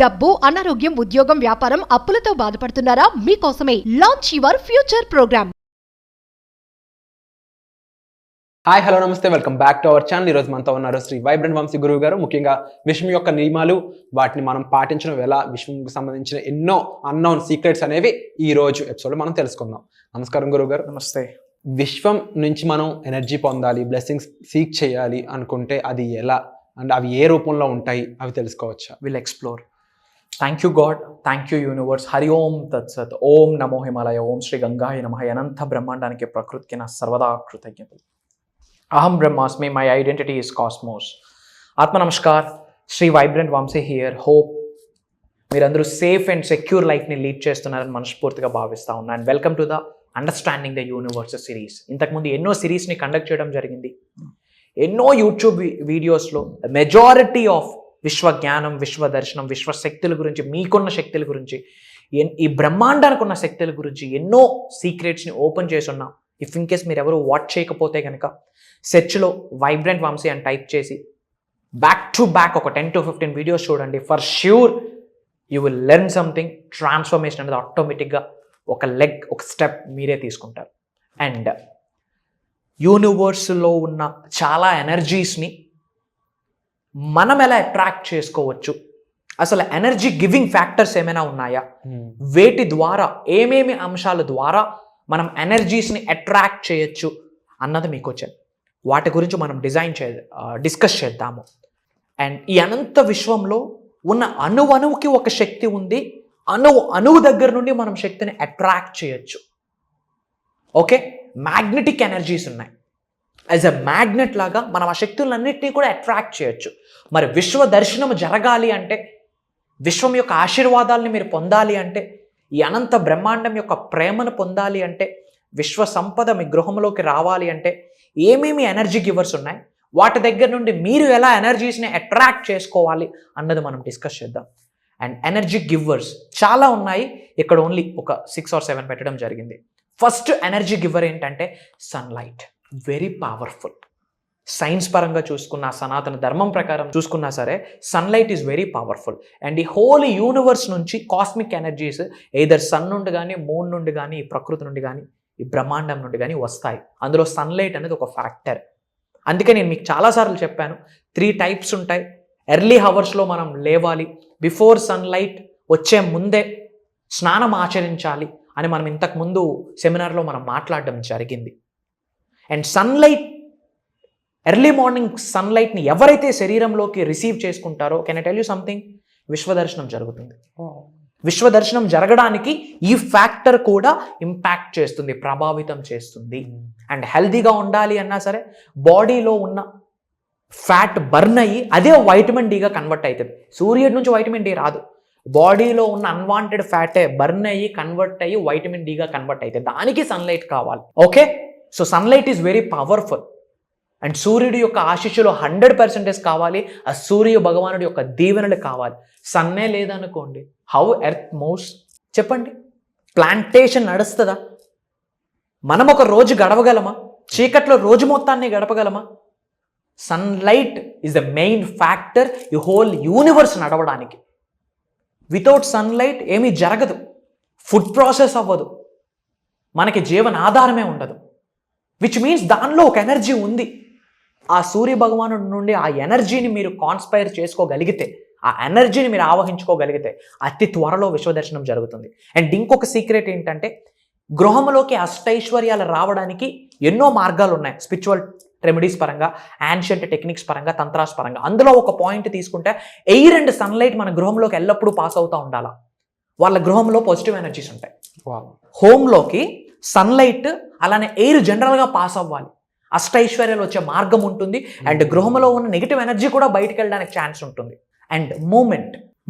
డబ్బు, అనారోగ్యం, ఉద్యోగం, వ్యాపారం, అప్పులతో బాధపడుతున్నారా? మీకోసమే launch your future programme. Hi hello నమస్తే, welcome back to our channel. ఈరోజు మనతో ఉన్నారు శ్రీ వైబ్రెంట్ వంశీ గురువు గారు. ముఖ్యంగా విశ్వం యొక్క నియమాలు, వాటిని మనం పాటించడం ఎలా, విశ్వంకి సంబంధించిన ఎన్నో అన్నోన్ సీక్రెట్స్ అనేవి ఈ రోజు ఎపిసోడ్లో మనం తెలుసుకుందాం. నమస్కారం గురువు గారు. నమస్తే. విశ్వం నుంచి మనం ఎనర్జీ పొందాలి, బ్లెస్సింగ్స్ సీక్ చేయాలి అనుకుంటే అది ఎలా, అండ్ అవి ఏ రూపంలో ఉంటాయి, అవి తెలుసుకోవచ్చా? Will explore. Thank you God, thank you universe. Hari ఓం తత్సత్. ఓం నమో హిమాలయ, ఓం శ్రీ గంగాయ నమః. అనంత బ్రహ్మాండానికి ప్రకృతికి నా సర్వదా కృతజ్ఞతలు. అహం బ్రహ్మాస్మి, మై ఐడెంటిటీ ఇస్ కాస్మోస్. ఆత్మ నమస్కార్, Shri vibrant Vamshi here. Hope మీరందరూ సేఫ్ అండ్ సెక్యూర్ లైఫ్ని లీడ్ చేస్తున్నారని మనస్ఫూర్తిగా భావిస్తూ ఉన్నాను. And welcome to the understanding the universe series. ఇంతకుముందు ఎన్నో సిరీస్ని కండక్ట్ చేయడం జరిగింది. ఎన్నో యూట్యూబ్ వీడియోస్లో మెజారిటీ ఆఫ్ విశ్వ జ్ఞానం, విశ్వ దర్శనం, విశ్వ శక్తుల గురించి, మీకున్న శక్తుల గురించి, ఈ బ్రహ్మాండానికి ఉన్న శక్తుల గురించి ఎన్నో సీక్రెట్స్ని ఓపెన్ చేసి ఉన్నాం. ఇఫ్ ఇన్ కేస్ మీరు ఎవరు వాచ్ చేయకపోతే కనుక సెర్చ్లో వైబ్రెంట్ వంశీ అని టైప్ చేసి బ్యాక్ టు బ్యాక్ ఒక 10 to 15 వీడియోస్ చూడండి. For sure you will learn something. Transformation అనేది ఆటోమేటిక్గా ఒక లెగ్, ఒక స్టెప్ మీరే తీసుకుంటారు. అండ్ యూనివర్స్లో ఉన్న చాలా ఎనర్జీస్ని మనం ఎలా అట్రాక్ట్ చేసుకోవచ్చు, అసలు ఎనర్జీ గివింగ్ ఫ్యాక్టర్స్ ఏమైనా ఉన్నాయా, వేటి ద్వారా, ఏమేమి అంశాల ద్వారా మనం ఎనర్జీస్ని అట్రాక్ట్ చేయొచ్చు అన్నది మీకు వచ్చాయి. వాటి గురించి మనం డిస్కస్ చేద్దాము. అండ్ ఈ అనంత విశ్వంలో ఉన్న అణువుకి ఒక శక్తి ఉంది. అణువు దగ్గర నుండి మనం శక్తిని అట్రాక్ట్ చేయొచ్చు. ఓకే, మ్యాగ్నెటిక్ ఎనర్జీస్ ఉన్నాయి. యాజ్ అ మ్యాగ్నెట్ లాగా మనం ఆ శక్తులన్నింటినీ కూడా అట్రాక్ట్ చేయొచ్చు. మరి విశ్వ దర్శనం జరగాలి అంటే, విశ్వం యొక్క ఆశీర్వాదాలని మీరు పొందాలి అంటే, ఈ అనంత బ్రహ్మాండం యొక్క ప్రేమను పొందాలి అంటే, విశ్వ సంపద మీ గృహంలోకి రావాలి అంటే ఏమేమి ఎనర్జీ గివర్స్ ఉన్నాయి, వాటి దగ్గర నుండి మీరు ఎలా ఎనర్జీస్ని అట్రాక్ట్ చేసుకోవాలి అన్నది మనం డిస్కస్ చేద్దాం. అండ్ ఎనర్జీ గివర్స్ చాలా ఉన్నాయి. ఇక్కడ ఓన్లీ ఒక 6 or 7 పెట్టడం జరిగింది. ఫస్ట్ ఎనర్జీ గివర్ ఏంటంటే సన్లైట్. Very powerful. సైన్స్ పరంగా చూసుకున్నా, సనాతన ధర్మం ప్రకారం చూసుకున్నా సరే, sunlight is very powerful. And ఈ హోల్ యూనివర్స్ నుంచి కాస్మిక్ ఎనర్జీస్ ఎయిదర్ సన్ నుండి కానీ, మూన్ నుండి కానీ, ఈ ప్రకృతి నుండి కానీ, ఈ బ్రహ్మాండం నుండి కానీ వస్తాయి. అందులో సన్లైట్ అనేది ఒక ఫ్యాక్టర్. అందుకే నేను మీకు చాలాసార్లు చెప్పాను, 3 types ఉంటాయి. ఎర్లీ హవర్స్లో మనం లేవాలి, బిఫోర్ సన్లైట్ వచ్చే ముందే స్నానం ఆచరించాలి అని మనం ఇంతకుముందు సెమినార్లో మనం మాట్లాడడం జరిగింది. అండ్ సన్లైట్, ఎర్లీ మార్నింగ్ సన్లైట్ని ఎవరైతే శరీరంలోకి రిసీవ్ చేసుకుంటారో, can I tell you something, విశ్వదర్శనం జరుగుతుంది. విశ్వదర్శనం జరగడానికి ఈ ఫ్యాక్టర్ కూడా ఇంపాక్ట్ చేస్తుంది, ప్రభావితం చేస్తుంది. అండ్ హెల్తీగా ఉండాలి అన్నా సరే బాడీలో ఉన్న ఫ్యాట్ బర్న్ అయ్యి అదే వైటమిన్ డిగా కన్వర్ట్ అవుతుంది. సూర్యుడి నుంచి వైటమిన్ డి రాదు, బాడీలో ఉన్న అన్వాంటెడ్ ఫ్యాటే బర్న్ అయ్యి కన్వర్ట్ అయ్యి వైటమిన్ డిగా కన్వర్ట్ అవుతుంది. దానికి సన్లైట్ కావాలి. Okay, so sunlight is very powerful. And సూర్యుడి యొక్క ఆశీస్సులు 100% కావాలి. ఆ సూర్య భగవానుడి యొక్క దీవెనలు కావాలి. సన్నే లేదనుకోండి, హౌ ఎర్త్ మూవ్స్ చెప్పండి? ప్లాంటేషన్ నడుస్తుందా? మనం ఒక రోజు గడవగలమా? చీకట్లో రోజు మొత్తాన్ని గడపగలమా? Sunlight is the main factor ఈ హోల్ యూనివర్స్ నడవడానికి. వితౌట్ సన్లైట్ ఏమీ జరగదు. ఫుడ్ ప్రాసెస్ అవ్వదు, మనకి జీవన ఆధారమే ఉండదు. విచ్ మీన్స్ దానిలో ఒక ఎనర్జీ ఉంది. ఆ సూర్య భగవానుడి నుండి ఆ ఎనర్జీని మీరు కాన్స్పైర్ చేసుకోగలిగితే, ఆ ఎనర్జీని మీరు ఆవహించుకోగలిగితే అతి త్వరలో విశ్వదర్శనం జరుగుతుంది. అండ్ ఇంకొక సీక్రెట్ ఏంటంటే, గృహంలోకి అష్టైశ్వర్యాలు రావడానికి ఎన్నో మార్గాలు ఉన్నాయి. స్పిరిచువల్ రెమెడీస్ పరంగా, యాన్షియంట్ టెక్నిక్స్ పరంగా, తంత్రాస్ పరంగా. అందులో ఒక పాయింట్ తీసుకుంటే, ఎయిర్ అండ్ సన్లైట్ మన గృహంలోకి ఎల్లప్పుడూ పాస్ అవుతూ ఉండాలా. వాళ్ళ గృహంలో పాజిటివ్ ఎనర్జీస్ ఉంటాయి. హోమ్లోకి సన్లైట్ అలానే ఎయిర్ జనరల్గా పాస్ అవ్వాలి. అష్టైశ్వర్యాలు వచ్చే మార్గం ఉంటుంది. అండ్ గృహంలో ఉన్న నెగిటివ్ ఎనర్జీ కూడా బయటకు వెళ్ళడానికి ఛాన్స్ ఉంటుంది. And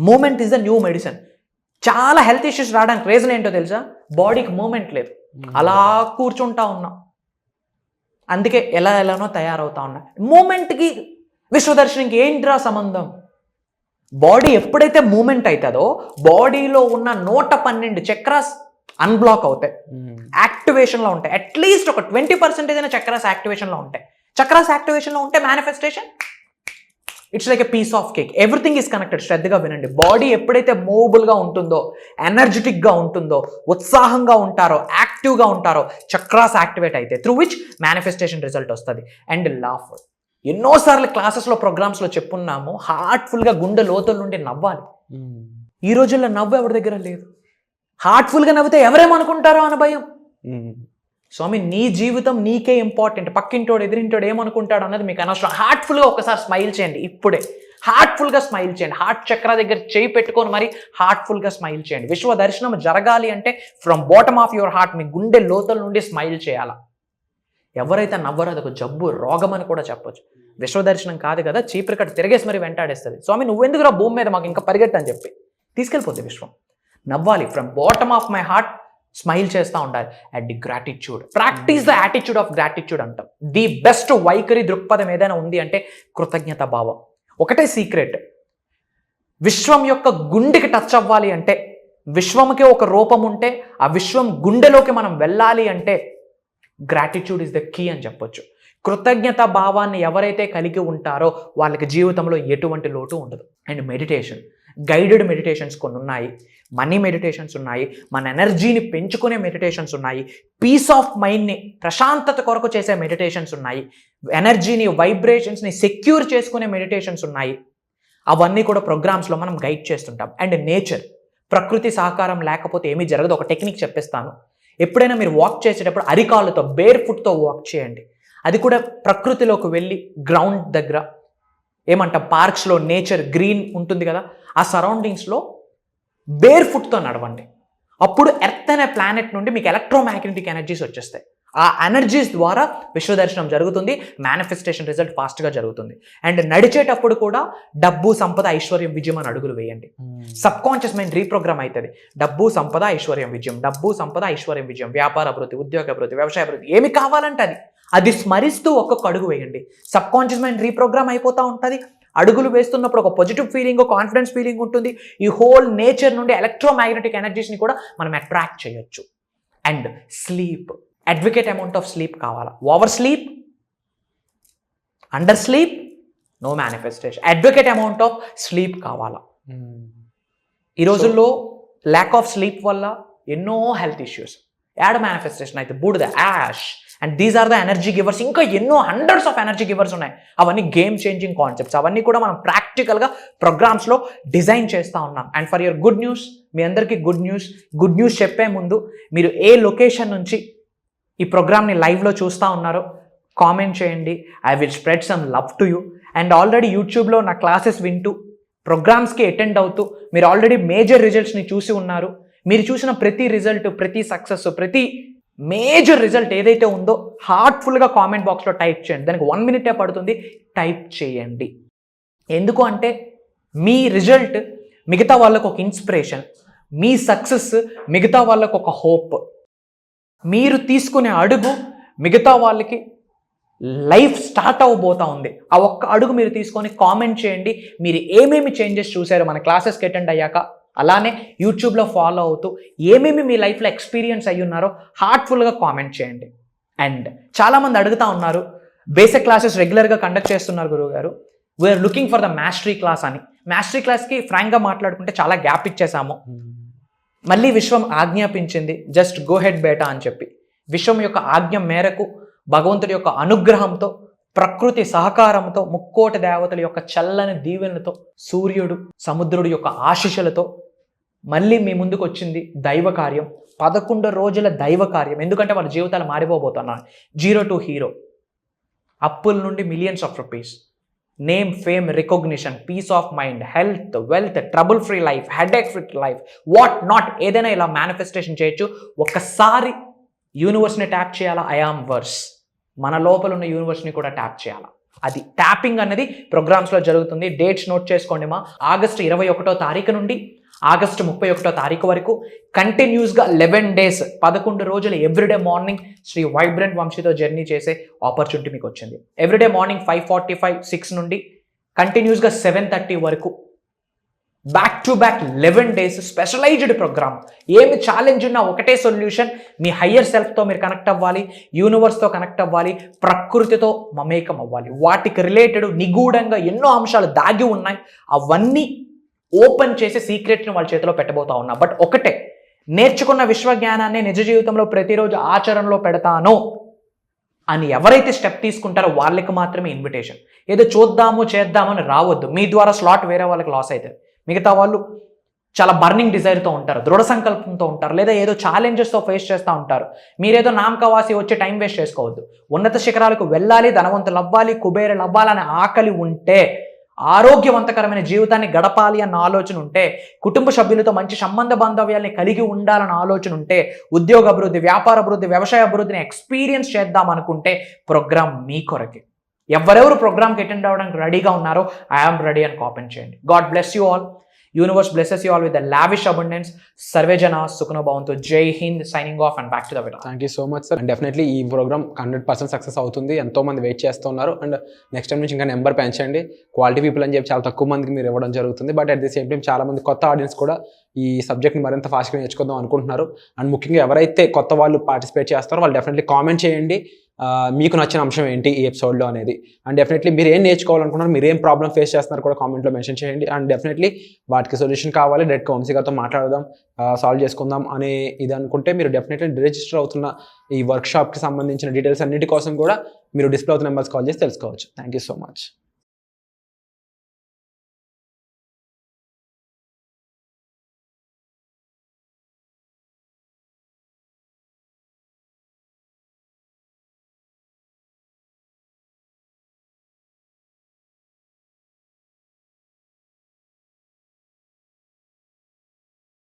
movement is the new medicine. చాలా హెల్త్ ఇష్యూస్ రావడానికి రీజన్ ఏంటో తెలుసా? బాడీకి మూమెంట్ లేదు, అలా కూర్చుంటా ఉన్నాం. అందుకే ఎలానో తయారవుతా ఉన్నా. మూమెంట్కి విశ్వదర్శనంకి ఏంట్రా సంబంధం? బాడీ ఎప్పుడైతే మూమెంట్ అవుతుందో బాడీలో ఉన్న 112 చక్రాస్ అన్బ్లాక్ అవుతాయి, యాక్టివేషన్లో ఉంటాయి. అట్లీస్ట్ ఒక 20% అయినా చక్రాస్ యాక్టివేషన్లో ఉంటాయి. చక్రాస్ యాక్టివేషన్లో ఉంటే manifestation it's like a piece of cake. Everything is connected. శ్రద్ధగా వినండి. బాడీ ఎప్పుడైతే మూవబుల్గా ఉంటుందో, ఎనర్జెటిక్గా ఉంటుందో, ఉత్సాహంగా ఉంటారో, యాక్టివ్గా ఉంటారో, చక్రాస్ యాక్టివేట్ అయితే త్రూ విచ్ మేనిఫెస్టేషన్ రిజల్ట్ వస్తుంది. And laugh. ఎన్నోసార్లు క్లాసెస్లో ప్రోగ్రామ్స్లో చెప్పున్నాము, హార్ట్ఫుల్గా గుండె లోతుల నుండి నవ్వాలి. ఈ రోజుల్లో నవ్వు ఎవరి దగ్గర లేదు. హార్ట్ఫుల్గా నవ్వితే ఎవరేమనుకుంటారో అని భయం. స్వామి, నీ జీవితం నీకే ఇంపార్టెంట్. పక్కింటోడు ఎదిరింటోడు ఏమనుకుంటాడు అన్నది మీకు అనవసరం. హార్ట్ఫుల్గా ఒకసారి స్మైల్ చేయండి. ఇప్పుడే హార్ట్ఫుల్గా స్మైల్ చేయండి. హార్ట్ చక్ర దగ్గర చేయి పెట్టుకొని మరి హార్ట్ఫుల్గా స్మైల్ చేయండి. విశ్వ దర్శనం జరగాలి అంటే from bottom of your heart, మీ గుండె లోతుల నుండి స్మైల్ చేయాలా. ఎవరైతే నవ్వరో అదొక జబ్బు, రోగం అని కూడా చెప్పొచ్చు. విశ్వదర్శనం కాదు కదా, చీపురు తిరిగేసి మరి వెంటాడేస్తుంది. స్వామి, నువ్వెందుకురా భూమి మీద మాకు ఇంకా పరిగెట్టు అని చెప్పి తీసుకెళ్ళిపోతుంది విశ్వం. నవ్వాలి. From bottom of my heart smile చేస్తూ ఉండాలి. And gratitude, practice the attitude of gratitude అంటాం. ది బెస్ట్ వైఖరి దృక్పథం ఏదైనా ఉంది అంటే కృతజ్ఞత భావం. ఒకటే సీక్రెట్, విశ్వం యొక్క గుండెకి టచ్ అవ్వాలి అంటే, విశ్వంకే ఒక రూపం ఉంటే ఆ విశ్వం గుండెలోకి మనం వెళ్ళాలి అంటే గ్రాటిట్యూడ్ ఇస్ ద కీ అని చెప్పొచ్చు. కృతజ్ఞత భావాన్ని ఎవరైతే కలిగి ఉంటారో వాళ్ళకి జీవితంలో ఎటువంటి లోటు ఉండదు. అండ్ మెడిటేషన్, గైడెడ్ మెడిటేషన్స్ కొన్ని ఉన్నాయి, మనీ మెడిటేషన్స్ ఉన్నాయి, మన ఎనర్జీని పెంచుకునే మెడిటేషన్స్ ఉన్నాయి, పీస్ ఆఫ్ మైండ్ని ప్రశాంతత కొరకు చేసే మెడిటేషన్స్ ఉన్నాయి, ఎనర్జీని వైబ్రేషన్స్ని సెక్యూర్ చేసుకునే మెడిటేషన్స్ ఉన్నాయి. అవన్నీ కూడా ప్రోగ్రామ్స్లో మనం గైడ్ చేస్తుంటాం. అండ్ నేచర్, ప్రకృతి సహకారం లేకపోతే ఏమీ జరగదు. ఒక టెక్నిక్ చెప్పిస్తాను. ఎప్పుడైనా మీరు వాక్ చేసేటప్పుడు అరికాళ్ళతో, బేర్ ఫుట్తో వాక్ చేయండి. అది కూడా ప్రకృతిలోకి వెళ్ళి గ్రౌండ్ దగ్గర ఏమంటాం, పార్క్స్లో నేచర్ గ్రీన్ ఉంటుంది కదా, ఆ సరౌండింగ్స్లో బేర్ ఫుట్తో నడవండి. అప్పుడు ఎర్త్ అనే ప్లానెట్ నుండి మీకు ఎలక్ట్రోమాగ్నెటిక్ ఎనర్జీస్ వచ్చేస్తాయి. ఆ ఎనర్జీస్ ద్వారా విశ్వదర్శనం జరుగుతుంది, మేనిఫెస్టేషన్ రిజల్ట్ ఫాస్ట్గా జరుగుతుంది. అండ్ నడిచేటప్పుడు కూడా డబ్బు, సంపద, ఐశ్వర్యం, విజయం అని అడుగులు వేయండి. సబ్ కాన్షియస్ మైండ్ రీప్రోగ్రామ్ అవుతుంది. డబ్బు, సంపద, ఐశ్వర్యం, విజయం, డబ్బు, సంపద, ఐశ్వర్యం, విజయం, వ్యాపార అభివృద్ధి, ఉద్యోగ అభివృద్ధి, వ్యవసాయ అభివృద్ధి, ఏమి కావాలంటే అది స్మరిస్తూ ఒక్కొక్క అడుగు వేయండి. సబ్ కాన్షియస్ మైండ్ రీప్రోగ్రామ్ అయిపోతూ ఉంటుంది. అడుగులు వేస్తున్నప్పుడు ఒక పాజిటివ్ ఫీలింగ్, కాన్ఫిడెన్స్ ఫీలింగ్ ఉంటుంది. ఈ హోల్ నేచర్ నుండి ఎలక్ట్రోమాగ్నెటిక్ ఎనర్జీస్ని కూడా మనం అట్రాక్ట్ చేయొచ్చు. And sleep, adequate amount of sleep కావాలా. Over sleep, under sleep, no manifestation. Adequate amount of sleep కావాలా. ఈ రోజుల్లో ల్యాక్ ఆఫ్ స్లీప్ వల్ల ఎన్నో హెల్త్ ఇష్యూస్, యాడ్ మేనిఫెస్టేషన్ అయితే బూడిద, ash. And these are the energy givers. ఇంకా ఎన్నో హండ్రెడ్స్ ఆఫ్ ఎనర్జీ గివర్స్ ఉన్నాయి. అవన్నీ గేమ్ చేంజింగ్ కాన్సెప్ట్స్. అవన్నీ కూడా మనం ప్రాక్టికల్గా ప్రోగ్రామ్స్లో డిజైన్ చేస్తూ ఉన్నాం. And for your good news, మీ అందరికీ గుడ్ న్యూస్ చెప్పే ముందు, మీరు ఏ లొకేషన్ నుంచి ఈ ప్రోగ్రామ్ని లైవ్లో చూస్తూ ఉన్నారో కామెంట్ చేయండి. I will spread some love to you. And already యూట్యూబ్లో నా క్లాసెస్ వింటూ, ప్రోగ్రామ్స్కి అటెండ్ అవుతూ మీరు ఆల్రెడీ మేజర్ రిజల్ట్స్ని చూసి ఉన్నారు. మీరు చూసిన ప్రతి రిజల్ట్, ప్రతి సక్సెస్, ప్రతి మేజర్ రిజల్ట్ ఏదైతే ఉందో హార్ట్ఫుల్గా కామెంట్ బాక్స్లో టైప్ చేయండి. దానికి 1 minute పడుతుంది. టైప్ చేయండి. ఎందుకు అంటే మీ రిజల్ట్ మిగతా వాళ్ళకు ఒక ఇన్స్పిరేషన్, మీ సక్సెస్ మిగతా వాళ్ళకు ఒక హోప్. మీరు తీసుకునే అడుగు మిగతా వాళ్ళకి లైఫ్ స్టార్ట్ అవ్వబోతా ఉంది. ఆ ఒక్క అడుగు మీరు తీసుకొని కామెంట్ చేయండి. మీరు ఏమేమి చేంజెస్ చూసారో మన క్లాసెస్కి అటెండ్ అయ్యాక, అలానే యూట్యూబ్లో ఫాలో అవుతూ ఏమేమి మీ లైఫ్లో ఎక్స్పీరియన్స్ అయ్యి ఉన్నారో హార్ట్ఫుల్గా కామెంట్ చేయండి. అండ్ చాలామంది అడుగుతూ ఉన్నారు, బేసిక్ క్లాసెస్ రెగ్యులర్గా కండక్ట్ చేస్తున్నారు గురువు గారు, we're looking for the mastery class అని. మాస్టరీ క్లాస్కి ఫ్రాంక్గా మాట్లాడుకుంటే చాలా గ్యాప్ ఇచ్చేసాము. మళ్ళీ విశ్వం ఆజ్ఞాపించింది, జస్ట్ గో హెడ్ బేటా అని చెప్పి. విశ్వం యొక్క ఆజ్ఞ మేరకు, భగవంతుడి యొక్క అనుగ్రహంతో, ప్రకృతి సహకారంతో, ముక్కోటి దేవతల యొక్క చల్లని దీవెనలతో, సూర్యుడు, సముద్రుడి యొక్క ఆశీస్సులతో మళ్ళీ మీ ముందుకు వచ్చింది దైవ కార్యం. 11 రోజుల దైవ కార్యం. ఎందుకంటే వాళ్ళ జీవితాలు మారిపోబోతున్నారు. 0 to హీరో, అప్పుల నుండి millions of rupees, name, fame, recognition, peace of mind, health, wealth, trouble free life, headache free life, what not, ఏదైనా ఇలా మేనిఫెస్టేషన్ చేయొచ్చు. ఒక్కసారి యూనివర్స్ని ట్యాప్ చేయాలా. ఐ ఆమ్ వర్స్, మన లోపల ఉన్న యూనివర్స్ని కూడా ట్యాప్ చేయాలా. అది ట్యాపింగ్ అనేది ప్రోగ్రామ్స్లో జరుగుతుంది. డేట్స్ నోట్ చేసుకోండి మా. ఆగస్టు 21వ తారీఖు నుండి ఆగస్టు 31వ తారీఖు వరకు కంటిన్యూస్గా 11 days, 11 రోజులు ఎవ్రీడే మార్నింగ్ శ్రీ వైబ్రెంట్ వంశీతో జర్నీ చేసే ఆపర్చునిటీ మీకు వచ్చింది. ఎవ్రీడే మార్నింగ్ 5:45, 6 నుండి కంటిన్యూస్గా 7:30 వరకు back to back 11 days specialised programme. ఏమి ఛాలెంజ్ ఉన్నా ఒకటే సొల్యూషన్. మీ హయ్యర్ సెల్ఫ్తో మీరు కనెక్ట్ అవ్వాలి, యూనివర్స్తో కనెక్ట్ అవ్వాలి, ప్రకృతితో మమేకం అవ్వాలి. వాటికి రిలేటెడ్ నిగూఢంగా ఎన్నో అంశాలు దాగి ఉన్నాయి. అవన్నీ ఓపెన్ చేసి సీక్రెట్ని వాళ్ళ చేతిలో పెట్టబోతా ఉన్నా. బట్ ఒకటే, నేర్చుకున్న విశ్వజ్ఞానాన్ని నిజ జీవితంలో ప్రతిరోజు ఆచరణలో పెడతాను అని ఎవరైతే స్టెప్ తీసుకుంటారో వాళ్ళకి మాత్రమే ఇన్విటేషన్. ఏదో చూద్దాము చేద్దాము అని రావద్దు. మీ ద్వారా స్లాట్ వేరే వాళ్ళకి లాస్ అవుతుంది. మిగతా వాళ్ళు చాలా బర్నింగ్ డిజైర్తో ఉంటారు, దృఢ సంకల్పంతో ఉంటారు, లేదా ఏదో ఛాలెంజెస్తో ఫేస్ చేస్తూ ఉంటారు. మీరేదో నామకవాసి వచ్చి టైం వేస్ట్ చేసుకోవద్దు. ఉన్నత శిఖరాలకు వెళ్ళాలి, ధనవంతులు అవ్వాలి, కుబేరులు అవ్వాలనే ఆకలి ఉంటే, ఆరోగ్యవంతకరమైన జీవితాన్ని గడపాలి అన్న ఆలోచన ఉంటే, కుటుంబ సభ్యులతో మంచి సంబంధ బాంధవ్యాల్ని కలిగి ఉండాలన్న ఆలోచన ఉంటే, ఉద్యోగ అభివృద్ధి, వ్యాపార అభివృద్ధి, వ్యవసాయ అభివృద్ధిని ఎక్స్పీరియన్స్ చేద్దాం అనుకుంటే ప్రోగ్రామ్ మీ కొరకే. ఎవరెవరు ప్రోగ్రామ్కి అటెండ్ అవ్వడానికి రెడీగా ఉన్నారో ఐఆమ్ రెడీ అని కామెంట్ చేయండి. God bless you all. Universe blesses you all with the lavish abundance. Survey జన సుఖనో భవంతు. జై Hind. Signing off and back to the video. Thank you so much sir. And definitely ఈ programme 100% success అవుతుంది. ఎంతో మంది wait చేస్తున్నారు. And next time నుంచి ఇంకా నెంబర్ పెంచండి. క్వాలిటీ పీపుల్ అని చెప్పి చాలా తక్కువ మందికి మీరు ఇవ్వడం జరుగుతుంది. But at the same time చాలా మంది కొత్త ఆడియన్స్ కూడా ఈ సబ్జెక్ట్ని మరింత ఫాస్ట్గా నేర్చుకుందాం అనుకుంటున్నారు. అండ్ ముఖ్యంగా ఎవరైతే కొత్త వాళ్ళు పార్టిసిపేట్ చేస్తారో వాళ్ళు డెఫినెట్లీ కామెంట్ చేయండి మీకు నచ్చిన అంశం ఏంటి ఈ ఎపిసోడ్లో అనేది. అండ్ డెఫినెట్లీ మీరు ఏం నేర్చుకోవాలనుకుంటున్నారు, మీరు ఏం ప్రాబ్లమ్ ఫేస్ చేస్తున్నారు కూడా కామెంట్లో మెన్షన్ చేయండి. అండ్ డెఫినెట్లీ వాటికి సొల్యూషన్ కావాలి, డైరెక్ట్గా వంశీ గారితో మాట్లాడదాం, సాల్వ్ చేసుకుందాం అనే ఇది అనుకుంటే మీరు డెఫినెట్లీ రిజిస్టర్ అవుతున్న ఈ వర్క్షాప్కి సంబంధించిన డీటెయిల్స్ అన్నిటి కోసం కూడా మీరు డిస్ప్లే అవుతున్న నెంబర్స్ కాల్ చేసి తెలుసుకోవచ్చు. Thank you so much.